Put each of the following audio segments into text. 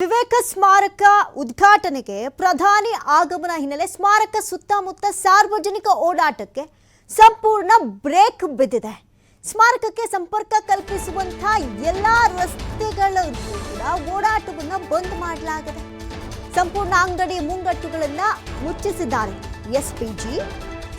ವಿವೇಕ ಸ್ಮಾರಕ ಉದ್ಘಾಟನೆಗೆ ಪ್ರಧಾನಿ ಆಗಮನ ಹಿನ್ನೆಲೆ ಸ್ಮಾರಕ ಸುತ್ತಮುತ್ತ ಸಾರ್ವಜನಿಕ ಓಡಾಟಕ್ಕೆ ಸಂಪೂರ್ಣ ಬ್ರೇಕ್ ಬಿದ್ದಿದೆ. ಸ್ಮಾರಕಕ್ಕೆ ಸಂಪರ್ಕ ಕಲ್ಪಿಸುವಂತಹ ಎಲ್ಲಾ ರಸ್ತೆಗಳನ್ನು ಕೂಡ ಓಡಾಟವನ್ನು ಬಂದ್ ಮಾಡಲಾಗಿದೆ. ಸಂಪೂರ್ಣ ಅಂಗಡಿ ಮುಂಗಟ್ಟುಗಳನ್ನ ಮುಚ್ಚಿಸಿದ್ದಾರೆ ಎಸ್ಪಿಜಿ.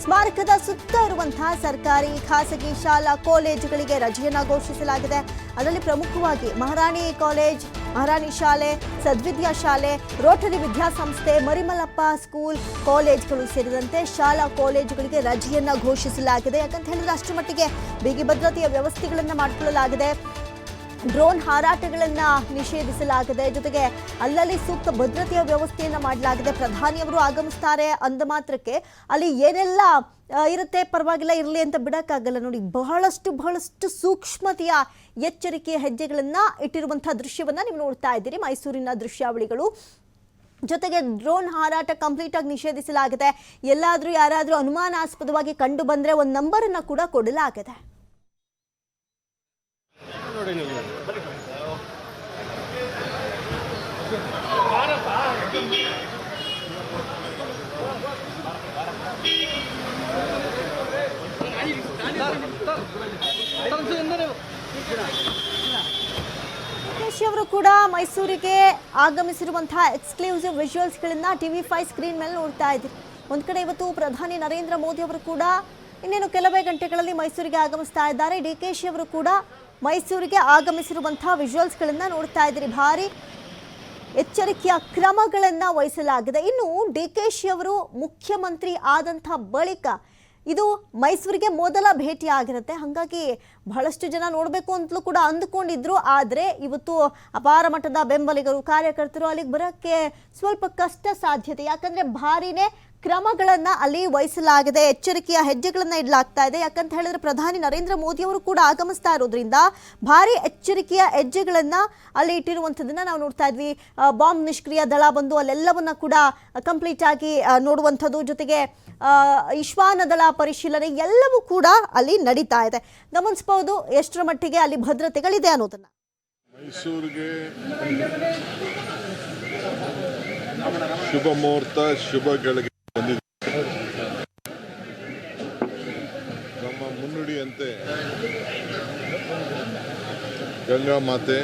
ಸ್ಮಾರಕದ ಸುತ್ತ ಇರುವಂತಹ ಸರ್ಕಾರಿ ಖಾಸಗಿ ಶಾಲಾ ಕಾಲೇಜುಗಳಿಗೆ ರಜೆಯನ್ನು ಘೋಷಿಸಲಾಗಿದೆ. ಅದರಲ್ಲಿ ಪ್ರಮುಖವಾಗಿ ಮಹಾರಾಣಿ ಕಾಲೇಜ್, ಮಹಾರಾಣಿ ಶಾಲೆ, ಸದ್ವಿದ್ಯಾ ಶಾಲೆ, ರೋಟರಿ ವಿದ್ಯಾಸಂಸ್ಥೆ, ಮರಿಮಲ್ಲಪ್ಪ ಸ್ಕೂಲ್ ಕಾಲೇಜ್ಗಳು ಸೇರಿದಂತೆ ಶಾಲಾ ಕಾಲೇಜುಗಳಿಗೆ ರಜೆಯನ್ನು ಘೋಷಿಸಲಾಗಿದೆ. ಯಾಕಂತ ಹೇಳಿದ್ರೆ ಅಷ್ಟರ ಮಟ್ಟಿಗೆ ಬಿಗಿ ಭದ್ರತೆಯ ವ್ಯವಸ್ಥೆಗಳನ್ನು ಮಾಡಿಕೊಳ್ಳಲಾಗಿದೆ. ಡ್ರೋನ್ ಹಾರಾಟಗಳನ್ನು ನಿಷೇಧಿಸಲಾಗಿದೆ. ಜೊತೆಗೆ ಅಲ್ಲಲ್ಲಿ ಸೂಕ್ತ ಭದ್ರತೆಯ ವ್ಯವಸ್ಥೆಯನ್ನು ಮಾಡಲಾಗಿದೆ. ಪ್ರಧಾನಿಯವರು ಆಗಮಿಸ್ತಾರೆ ಅಂದ ಮಾತ್ರಕ್ಕೆ ಅಲ್ಲಿ ಏನೆಲ್ಲ ಇರುತ್ತೆ ಪರವಾಗಿಲ್ಲ ಇರಲಿ ಅಂತ ಬಿಡೋಕ್ಕಾಗಲ್ಲ. ನೋಡಿ, ಬಹಳಷ್ಟು ಸೂಕ್ಷ್ಮತೆಯ ಎಚ್ಚರಿಕೆಯ ಹೆಜ್ಜೆಗಳನ್ನು ಇಟ್ಟಿರುವಂತಹ ದೃಶ್ಯವನ್ನು ನೀವು ನೋಡ್ತಾ ಇದ್ದೀರಿ. ಮೈಸೂರಿನ ದೃಶ್ಯಾವಳಿಗಳು. ಜೊತೆಗೆ ಡ್ರೋನ್ ಹಾರಾಟ ಕಂಪ್ಲೀಟ್ ಆಗಿ ನಿಷೇಧಿಸಲಾಗಿದೆ. ಎಲ್ಲಾದರೂ ಯಾರಾದರೂ ಅನುಮಾನಾಸ್ಪದವಾಗಿ ಕಂಡು ಬಂದರೆ ಒಂದು ನಂಬರನ್ನು ಕೂಡ ಕೊಡಲಾಗಿದೆ. ಅವರು ಕೂಡ ಮೈಸೂರಿಗೆ ಆಗಮಿಸಿರುವಂತಹ ಎಕ್ಸ್ಕ್ಲೂಸಿವ್ ವಿಜುವಲ್ಸ್ಗಳನ್ನ TV5 ಸ್ಕ್ರೀನ್ ಮೇಲೆ ನೋಡ್ತಾ ಇದ್ದೀರಿ. ಒಂದು ಕಡೆ ಇವತ್ತು ಪ್ರಧಾನಿ ನರೇಂದ್ರ ಮೋದಿ ಅವರು ಕೂಡ ಇನ್ನೇನು ಕೆಲವೇ ಗಂಟೆಗಳಲ್ಲಿ ಮೈಸೂರಿಗೆ ಆಗಮಿಸ್ತಾ ಇದ್ದಾರೆ. DKಶಿ ಅವರು ಕೂಡ ಮೈಸೂರಿಗೆ ಆಗಮಿಸಿರುವಂತಹ ವಿಜುವಲ್ಸ್ಗಳನ್ನು ನೋಡ್ತಾ ಇದ್ದೀರಿ. ಭಾರಿ ಎಚ್ಚರಿಕೆಯ ಕ್ರಮಗಳನ್ನು ವಹಿಸಲಾಗಿದೆ. ಇನ್ನು DKಶಿ ಅವರು ಮುಖ್ಯಮಂತ್ರಿ ಆದಂತಹ ಬಳಿಕ ಇದು ಮೈಸೂರಿಗೆ ಮೊದಲ ಭೇಟಿ ಆಗಿರುತ್ತೆ. ಹಾಗಾಗಿ ಬಹಳಷ್ಟು ಜನ ನೋಡಬೇಕು ಅಂತಲೂ ಕೂಡ ಅಂದುಕೊಂಡಿದ್ರು. ಆದರೆ ಇವತ್ತು ಅಪಾರ ಮಟ್ಟದ ಬೆಂಬಲಿಗರು, ಕಾರ್ಯಕರ್ತರು ಅಲ್ಲಿಗೆ ಬರೋಕ್ಕೆ ಸ್ವಲ್ಪ ಕಷ್ಟ ಸಾಧ್ಯತೆ. ಯಾಕಂದರೆ ಭಾರಿನೇ ಕ್ರಮಗಳನ್ನು ಅಲ್ಲಿ ವಹಿಸಲಾಗಿದೆ. ಎಚ್ಚರಿಕೆಯ ಹೆಜ್ಜೆಗಳನ್ನು ಇಡಲಾಗ್ತಾ ಇದೆ. ಯಾಕಂತ ಹೇಳಿದ್ರೆ ಪ್ರಧಾನಿ ನರೇಂದ್ರ ಮೋದಿ ಅವರು ಕೂಡ ಆಗಮಿಸ್ತಾ ಇರೋದ್ರಿಂದ ಭಾರಿ ಎಚ್ಚರಿಕೆಯ ಹೆಜ್ಜೆಗಳನ್ನು ಅಲ್ಲಿ ಇಟ್ಟಿರುವಂಥದ್ದನ್ನು ನಾವು ನೋಡ್ತಾ ಇದ್ವಿ. ಬಾಂಬ್ ನಿಷ್ಕ್ರಿಯ ದಳ ಬಂದು ಅಲ್ಲೆಲ್ಲವನ್ನ ಕೂಡ ಕಂಪ್ಲೀಟ್ ಆಗಿ ನೋಡುವಂಥದ್ದು, ಜೊತೆಗೆ ಶ್ವಾನ ದಳ ಪರಿಶೀಲನೆ ಎಲ್ಲವೂ ಕೂಡ ಅಲ್ಲಿ ನಡೀತಾ ಇದೆ. ಗಮನಿಸಬಹುದು ಎಷ್ಟರ ಮಟ್ಟಿಗೆ ಅಲ್ಲಿ ಭದ್ರತೆಗಳಿದೆ ಅನ್ನೋದನ್ನ. ಮೈಸೂರಿಗೆ ಶುಭ ಮುಹೂರ್ತ, ಶುಭ ಗಳಿಗೆ ಬಂದಿದೆ. ನಮ್ಮ ಮುನ್ನುಡಿಯಂತೆ ಗಂಗಾ ಮಾತೆ,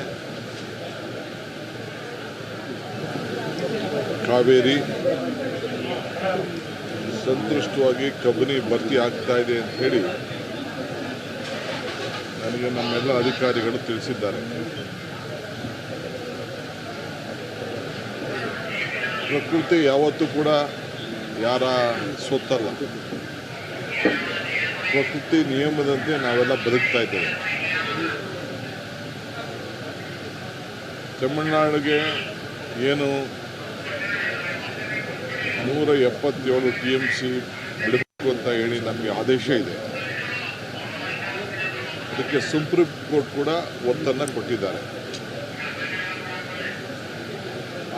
ಕಾವೇರಿ ಸಂತುಷ್ಟವಾಗಿ ಕಬಿನಿ ಭರ್ತಿ ಆಗ್ತಾ ಇದೆ ಅಂತ ಹೇಳಿ ನನಗೆ ನಮ್ಮೆಲ್ಲ ಅಧಿಕಾರಿಗಳು ತಿಳಿಸಿದ್ದಾರೆ. ಪ್ರಕೃತಿ ಯಾವತ್ತೂ ಕೂಡ ಯಾರ ಸೊತ್ತಲ್ಲ. ಪ್ರಕೃತಿ ನಿಯಮದಂತೆ ನಾವೆಲ್ಲ ಬದುಕ್ತಾ ಇದ್ದೇವೆ. ತಮಿಳುನಾಡಿಗೆ ಏನು 177 TMC ಬಿಡಬೇಕು ಅಂತ ಹೇಳಿ ನಮಗೆ ಆದೇಶ ಇದೆ. ಅದಕ್ಕೆ ಸುಪ್ರೀಂ ಕೋರ್ಟ್ ಕೂಡ ಒತ್ತನ್ನು ಕೊಟ್ಟಿದ್ದಾರೆ.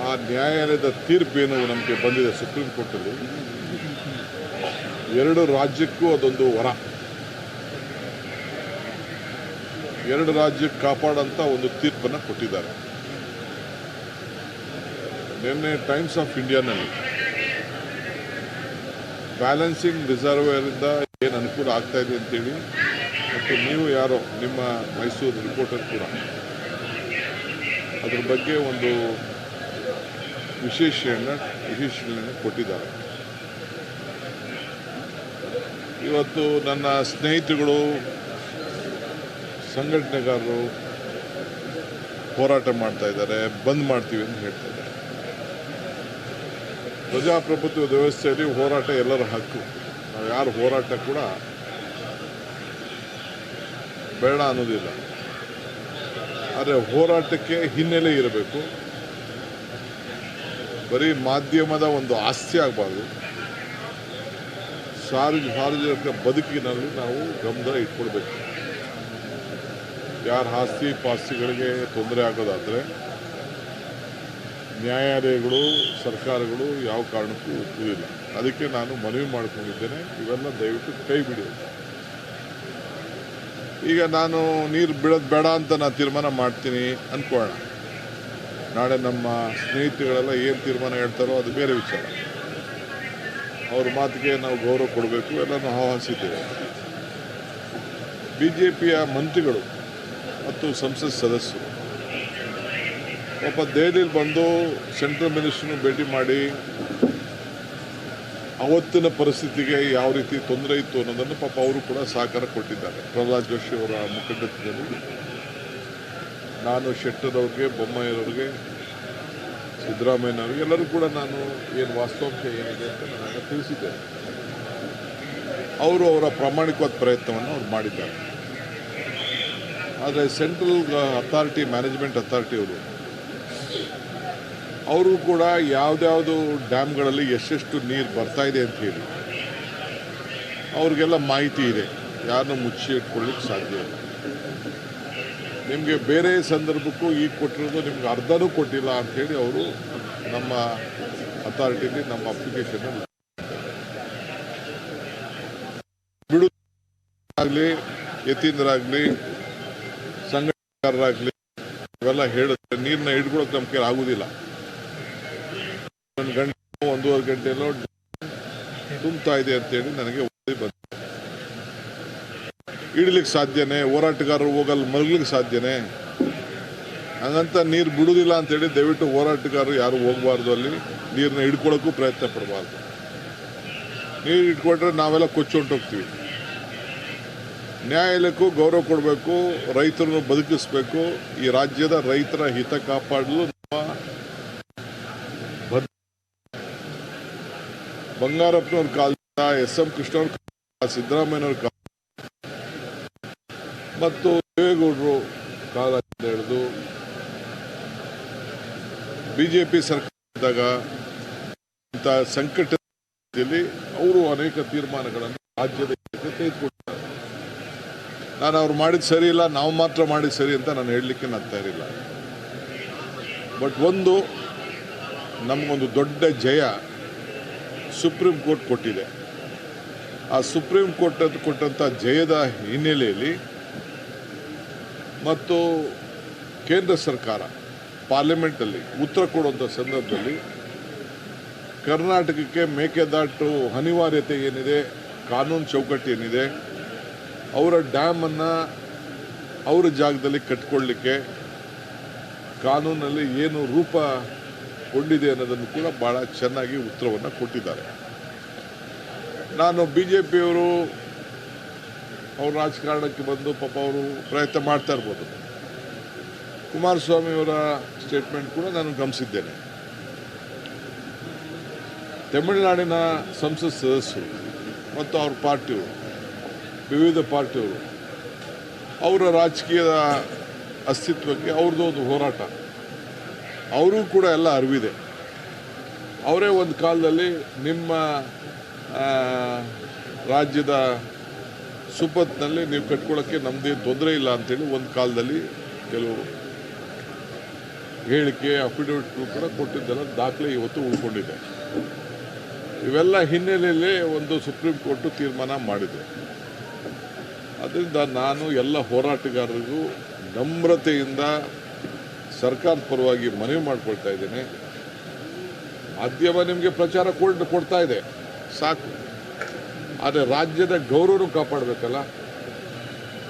ಆ ನ್ಯಾಯಾಲಯದ ತೀರ್ಪೇನು ನಮಗೆ ಬಂದಿದೆ ಸುಪ್ರೀಂ ಕೋರ್ಟಲ್ಲಿ, 2 ರಾಜ್ಯಕ್ಕೂ ಅದೊಂದು ವರ. 2 ರಾಜ್ಯಕ್ಕೆ ಕಾಪಾಡಂತ ಒಂದು ತೀರ್ಪನ್ನು ಕೊಟ್ಟಿದ್ದಾರೆ. ನಿನ್ನೆ ಟೈಮ್ಸ್ ಆಫ್ ಇಂಡಿಯಾನಲ್ಲಿ ಬ್ಯಾಲೆನ್ಸಿಂಗ್ ರಿಸರ್ವೇರಿಂದ ಏನು ಅನುಕೂಲ ಆಗ್ತಾ ಇದೆ ಅಂತೇಳಿ, ಮತ್ತು ನೀವು ಯಾರೋ ನಿಮ್ಮ ಮೈಸೂರು ರಿಪೋರ್ಟರ್ ಕೂಡ ಅದ್ರ ಬಗ್ಗೆ ಒಂದು ವಿಶೇಷಣೆ ಕೊಟ್ಟಿದ್ದಾರೆ. ಇವತ್ತು ನನ್ನ ಸ್ನೇಹಿತರುಗಳು, ಸಂಘಟನೆಗಾರರು ಹೋರಾಟ ಮಾಡ್ತಾ ಇದ್ದಾರೆ, ಬಂದ್ ಮಾಡ್ತೀವಿ ಅಂತ ಹೇಳ್ತಾ ಇದ್ದಾರೆ. ಪ್ರಜಾಪ್ರಭುತ್ವ ವ್ಯವಸ್ಥೆಯಲ್ಲಿ ಹೋರಾಟ ಎಲ್ಲರ ಹಕ್ಕು. ನಾವು ಯಾರು ಹೋರಾಟ ಕೂಡ ಬೇಡ ಅನ್ನೋದಿಲ್ಲ. ಆದರೆ ಹೋರಾಟಕ್ಕೆ ಹಿನ್ನೆಲೆ ಇರಬೇಕು. ಬರೀ ಮಾಧ್ಯಮದ ಒಂದು ಆಸ್ತಿ ಆಗಬಾರ್ದು. ಸಾರ್ವಜನಿಕ ಬದುಕಿನಲ್ಲಿ ನಾವು ಗಮನ ಇಟ್ಕೊಳ್ಬೇಕು. ಯಾರ ಆಸ್ತಿ ಪಾಸ್ತಿಗಳಿಗೆ ತೊಂದರೆ ಆಗೋದಾದರೆ ನ್ಯಾಯಾಲಯಗಳು, ಸರ್ಕಾರಗಳು ಯಾವ ಕಾರಣಕ್ಕೂ ಒಪ್ಪುವುದಿಲ್ಲ. ಅದಕ್ಕೆ ನಾನು ಮನವಿ ಮಾಡಿಕೊಂಡಿದ್ದೇನೆ, ಇವೆಲ್ಲ ದಯವಿಟ್ಟು ಕೈ ಬಿಡಿ. ಈಗ ನಾನು ನೀರು ಬಿಡೋದು ಬೇಡ ಅಂತ ನಾನು ತೀರ್ಮಾನ ಮಾಡ್ತೀನಿ ಅಂದ್ಕೊಳ್ಳೋಣ. ನಾಳೆ ನಮ್ಮ ಸ್ನೇಹಿತರುಗಳೆಲ್ಲ ಏನು ತೀರ್ಮಾನ ಹೇಳ್ತಾರೋ ಅದು ಬೇರೆ ವಿಚಾರ. ಅವ್ರ ಮಾತಿಗೆ ನಾವು ಗೌರವ ಕೊಡಬೇಕು, ಎಲ್ಲನೂ ಆಹ್ವಾನಿಸಿದ್ದೇವೆ. BJPಯ ಮಂತ್ರಿಗಳು ಮತ್ತು ಸಂಸತ್ ಸದಸ್ಯರು ಪಾಪ ದೆಹಲಿಯಲ್ಲಿ ಬಂದು ಸೆಂಟ್ರಲ್ ಮಿನಿಸ್ಟ್ರನ್ನು ಭೇಟಿ ಮಾಡಿ ಅವತ್ತಿನ ಪರಿಸ್ಥಿತಿಗೆ ಯಾವ ರೀತಿ ತೊಂದರೆ ಇತ್ತು ಅನ್ನೋದನ್ನು ಪಾಪ ಅವರು ಕೂಡ ಸಹಕಾರ ಕೊಟ್ಟಿದ್ದಾರೆ. ಪ್ರಹ್ಲಾದ್ ಜೋಶಿ ಅವರ ಮುಖಂಡತ್ವದಲ್ಲಿ ನಾನು ಶೆಟ್ಟರ್ ಅವ್ರಿಗೆ, ಬೊಮ್ಮಾಯಿಯವ್ರಿಗೆ, ಸಿದ್ದರಾಮಯ್ಯನವ್ರಿಗೆ ಎಲ್ಲರೂ ಕೂಡ ನಾನು ಏನು ವಾಸ್ತವಾಂಶ ಏನಿದೆ ಅಂತ ನಾನು ತಿಳಿಸಿದ್ದೇನೆ. ಅವರು ಅವರ ಪ್ರಾಮಾಣಿಕವಾದ ಪ್ರಯತ್ನವನ್ನು ಅವ್ರು ಮಾಡಿದ್ದಾರೆ. ಆದರೆ ಸೆಂಟ್ರಲ್ ಅಥಾರಿಟಿ, ಮ್ಯಾನೇಜ್ಮೆಂಟ್ ಅಥಾರಿಟಿ ಅವರು ಕೂಡ ಯಾವುದ್ಯಾವುದು ಡ್ಯಾಮ್ಗಳಲ್ಲಿ ಎಷ್ಟೆಷ್ಟು ನೀರು ಬರ್ತಾ ಇದೆ ಅಂತ ಹೇಳಿ ಅವ್ರಿಗೆಲ್ಲ ಮಾಹಿತಿ ಇದೆ. ಯಾರನ್ನೂ ಮುಚ್ಚಿ ಇಟ್ಕೊಳ್ಳಿಕ್ಕೆ ಸಾಧ್ಯ ಇಲ್ಲ. ನಿಮಗೆ ಬೇರೆ ಸಂದರ್ಭಕ್ಕೂ ಈಗ ಕೊಟ್ಟಿರೋದು ನಿಮ್ಗೆ ಅರ್ಧನೂ ಕೊಟ್ಟಿಲ್ಲ ಅಂಥೇಳಿ ಅವರು ನಮ್ಮ ಅಥಾರಿಟಿಲಿ ನಮ್ಮ ಅಪ್ಲಿಕೇಶನ್ ಬಿಡುಗಡೆ ಯತೀಂದ್ರಾಗಲಿ ಸಂಘಟನೆಗಾರರಾಗಲಿ ಇವೆಲ್ಲ ಹೇಳಿದ್ರೆ ನೀರನ್ನ ಹಿಡ್ಕೊಳಕ್ಕೆ ನಮ್ಮ ಕೈಲಿ ಆಗೋದಿಲ್ಲ. 1 ಗಂಟೆ 1.5 ಗಂಟೆಯಲ್ಲೋ ತುಂಬ್ತಾ ಇದೆ ಅಂತೇಳಿ ನನಗೆ ವರದಿ ಬಂದಿದೆ. ಇಡ್ಲಿಕ್ಕೆ ಸಾಧ್ಯನೇ? ಹೋರಾಟಗಾರರು ಹೋಗಲ್ಲ ಮಲಗ್ಲಿಕ್ಕೆ ಸಾಧ್ಯನೇ? ಹಂಗಂತ ನೀರು ಬಿಡುವುದಿಲ್ಲ ಅಂತೇಳಿ ದಯವಿಟ್ಟು ಹೋರಾಟಗಾರರು ಯಾರು ಹೋಗಬಾರ್ದು, ಅಲ್ಲಿ ನೀರನ್ನ ಹಿಡ್ಕೊಳ್ಳೋಕ್ಕೂ ಪ್ರಯತ್ನ ಪಡಬಾರ್ದು. ನೀರು ಇಟ್ಕೊಂಡ್ರೆ ನಾವೆಲ್ಲ ಕೊಚ್ಚೊಂಟೋಗ್ತೀವಿ. ನ್ಯಾಯಾಲಯಕ್ಕೂ ಗೌರವ ಕೊಡಬೇಕು, ರೈತರನ್ನು ಬದುಕಿಸಬೇಕು. ಈ ರಾಜ್ಯದ ರೈತರ ಹಿತ ಕಾಪಾಡಲು ನಮ್ಮ ಬಂಗಾರಪ್ಪನವ್ರ ಕಾಲದಿಂದ, SM ಕೃಷ್ಣವ್ರ ಕಾಲ, ಸಿದ್ದರಾಮಯ್ಯನವ್ರ ಕಾಲ ಮತ್ತು ದೇವೇಗೌಡರು ಕಾಲದಿಂದ ಹಿಡಿದು BJP ಸರ್ಕಾರದಾಗ ಇಂಥ ಸಂಕಟದಲ್ಲಿ ಅವರು ಅನೇಕ ತೀರ್ಮಾನಗಳನ್ನು ರಾಜ್ಯದ ತೆಗೆದುಕೊಂಡಿದ್ದಾರೆ. ನಾನು ಅವ್ರು ಮಾಡಿದ ಸರಿ ಇಲ್ಲ, ನಾವು ಮಾತ್ರ ಮಾಡಿದ ಸರಿ ಅಂತ ನಾನು ಹೇಳಲಿಕ್ಕೆ ನಾನು ತಯಾರಿಲ್ಲ. ಬಟ್ ಒಂದು ನಮಗೊಂದು ದೊಡ್ಡ ಜಯ ಸುಪ್ರೀಂ ಕೋರ್ಟ್ ಕೊಟ್ಟಿದೆ. ಆ ಸುಪ್ರೀಂ ಕೋರ್ಟ್ ಕೊಟ್ಟಂಥ ಜಯದ ಹಿನ್ನೆಲೆಯಲ್ಲಿ ಮತ್ತು ಕೇಂದ್ರ ಸರ್ಕಾರ ಪಾರ್ಲಿಮೆಂಟಲ್ಲಿ ಉತ್ತರ ಕೊಡುವಂಥ ಸಂದರ್ಭದಲ್ಲಿ ಕರ್ನಾಟಕಕ್ಕೆ ಮೇಕೆದಾಟು ಅನಿವಾರ್ಯತೆ ಏನಿದೆ, ಕಾನೂನು ಚೌಕಟ್ಟು ಏನಿದೆ, ಅವರ ಡ್ಯಾಮನ್ನು ಅವರ ಜಾಗದಲ್ಲಿ ಕಟ್ಕೊಳ್ಳಿಕ್ಕೆ ಕಾನೂನಲ್ಲಿ ಏನು ರೂಪಗೊಂಡಿದೆ ಅನ್ನೋದನ್ನು ಕೂಡ ಭಾಳ ಚೆನ್ನಾಗಿ ಉತ್ತರವನ್ನು ಕೊಟ್ಟಿದ್ದಾರೆ. ನಾನು BJPಯವರು ಅವ್ರ ರಾಜಕಾರಣಕ್ಕೆ ಬಂದು ಪಾಪ ಅವರು ಪ್ರಯತ್ನ ಮಾಡ್ತಾ ಇರ್ಬೋದು. ಕುಮಾರಸ್ವಾಮಿಯವರ ಸ್ಟೇಟ್ಮೆಂಟ್ ಕೂಡ ನಾನು ಗಮನಿಸಿದ್ದೇನೆ. ತಮಿಳುನಾಡಿನ ಸಂಸತ್ ಸದಸ್ಯರು ಮತ್ತು ಅವ್ರ ಪಾರ್ಟಿಯವರು, ವಿವಿಧ ಪಾರ್ಟಿಯವರು, ಅವರ ರಾಜಕೀಯದ ಅಸ್ತಿತ್ವಕ್ಕೆ ಅವ್ರದ್ದು ಒಂದು ಹೋರಾಟ, ಅವರೂ ಕೂಡ ಎಲ್ಲ ಅರಿವಿದೆ. ಅವರೇ ಒಂದು ಕಾಲದಲ್ಲಿ ನಿಮ್ಮ ರಾಜ್ಯದ ಸುಪತ್ನಲ್ಲಿ ನೀವು ಕಟ್ಕೊಳ್ಳೋಕ್ಕೆ ನಮ್ಮದೇನು ತೊಂದರೆ ಇಲ್ಲ ಅಂತೇಳಿ ಒಂದು ಕಾಲದಲ್ಲಿ ಕೆಲವು ಹೇಳಿಕೆ, ಅಫಿಡವಿಟ್ಗಳು ಕೂಡ ಕೊಟ್ಟಿದ್ದೆಲ್ಲ ದಾಖಲೆ ಇವತ್ತು ಉಳ್ಕೊಂಡಿದೆ. ಇವೆಲ್ಲ ಹಿನ್ನೆಲೆಯಲ್ಲಿ ಒಂದು ಸುಪ್ರೀಂ ಕೋರ್ಟು ತೀರ್ಮಾನ ಮಾಡಿದೆ. ಅದರಿಂದ ನಾನು ಎಲ್ಲ ಹೋರಾಟಗಾರರಿಗೂ ನಮ್ರತೆಯಿಂದ ಸರ್ಕಾರದ ಪರವಾಗಿ ಮನವಿ ಮಾಡ್ಕೊಳ್ತಾ ಇದ್ದೇನೆ. ಮಾಧ್ಯಮ ನಿಮಗೆ ಪ್ರಚಾರ ಕೊಡ್ತಾ ಇದೆ, ಸಾಕು. ಆದರೆ ರಾಜ್ಯದ ಗೌರವನೂ ಕಾಪಾಡಬೇಕಲ್ಲ.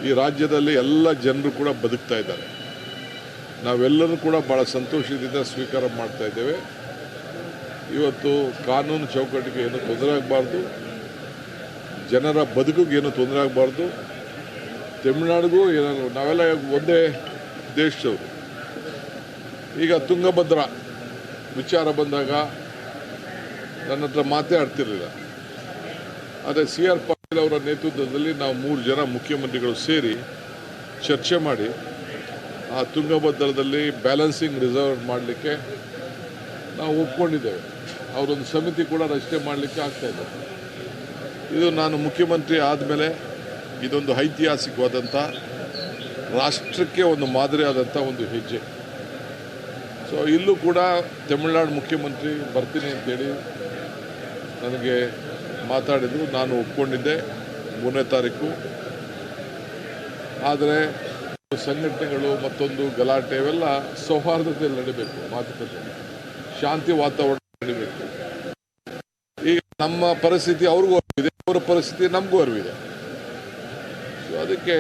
ಈ ರಾಜ್ಯದಲ್ಲಿ ಎಲ್ಲ ಜನರು ಕೂಡ ಬದುಕ್ತಾ ಇದ್ದಾರೆ. ನಾವೆಲ್ಲರೂ ಕೂಡ ಭಾಳ ಸಂತೋಷದಿಂದ ಸ್ವೀಕಾರ ಮಾಡ್ತಾ ಇದ್ದೇವೆ. ಇವತ್ತು ಕಾನೂನು ಚೌಕಟ್ಟಿಗೆ ಏನೂ ತೊಂದರೆ ಆಗಬಾರ್ದು, ಜನರ ಬದುಕಿಗೆ ಏನೂ ತೊಂದರೆ ಆಗಬಾರ್ದು. ತಮಿಳುನಾಡಿಗೂ ಏನಾದ್ರು, ನಾವೆಲ್ಲ ಒಂದೇ ದೇಶದವರು. ಈಗ ತುಂಗಭದ್ರಾ ವಿಚಾರ ಬಂದಾಗ ನನ್ನ ಹತ್ರ ಮಾತೇ ಆಡ್ತಿರಲಿಲ್ಲ. ಆದರೆ CR ಪಾಟೀಲ್ ಅವರ ನೇತೃತ್ವದಲ್ಲಿ ನಾವು 3 ಜನ ಮುಖ್ಯಮಂತ್ರಿಗಳು ಸೇರಿ ಚರ್ಚೆ ಮಾಡಿ ಆ ತುಂಗಭದ್ರದಲ್ಲಿ ಬ್ಯಾಲೆನ್ಸಿಂಗ್ ರಿಸರ್ವ್ ಮಾಡಲಿಕ್ಕೆ ನಾವು ಒಪ್ಕೊಂಡಿದ್ದೇವೆ. ಅವರೊಂದು ಸಮಿತಿ ಕೂಡ ರಚನೆ ಮಾಡಲಿಕ್ಕೆ ಆಗ್ತಾಯಿದೆ. ಇದು ನಾನು ಮುಖ್ಯಮಂತ್ರಿ ಆದಮೇಲೆ ಇದೊಂದು ಐತಿಹಾಸಿಕವಾದಂಥ, ರಾಷ್ಟ್ರಕ್ಕೆ ಒಂದು ಮಾದರಿಯಾದಂಥ ಒಂದು ಹೆಜ್ಜೆ. ಸೊ ಇಲ್ಲೂ ಕೂಡ ತಮಿಳುನಾಡು ಮುಖ್ಯಮಂತ್ರಿ ಬರ್ತೀನಿ ಅಂತೇಳಿ ನನಗೆ ಮಾತಾಡಿದರು. ನಾನು ಒಪ್ಕೊಂಡಿದ್ದೆ 3ನೇ ತಾರೀಕು. ಆದರೆ ಸಂಘಟನೆಗಳು ಮತ್ತೊಂದು ಗಲಾಟೆ ಇವೆಲ್ಲ ಸೌಹಾರ್ದತೆಯಲ್ಲಿ ನಡಿಬೇಕು, ಮಾತುಕತೆ ಶಾಂತಿ ವಾತಾವರಣ ನಡಿಬೇಕು. ಈಗ ನಮ್ಮ ಪರಿಸ್ಥಿತಿ ಅವ್ರಿಗೂ ಅರಿವಿದೆ, ಅವರ ಪರಿಸ್ಥಿತಿ ನಮಗೂ ಅರಿವಿದೆ. ಸೊ ಅದಕ್ಕೆ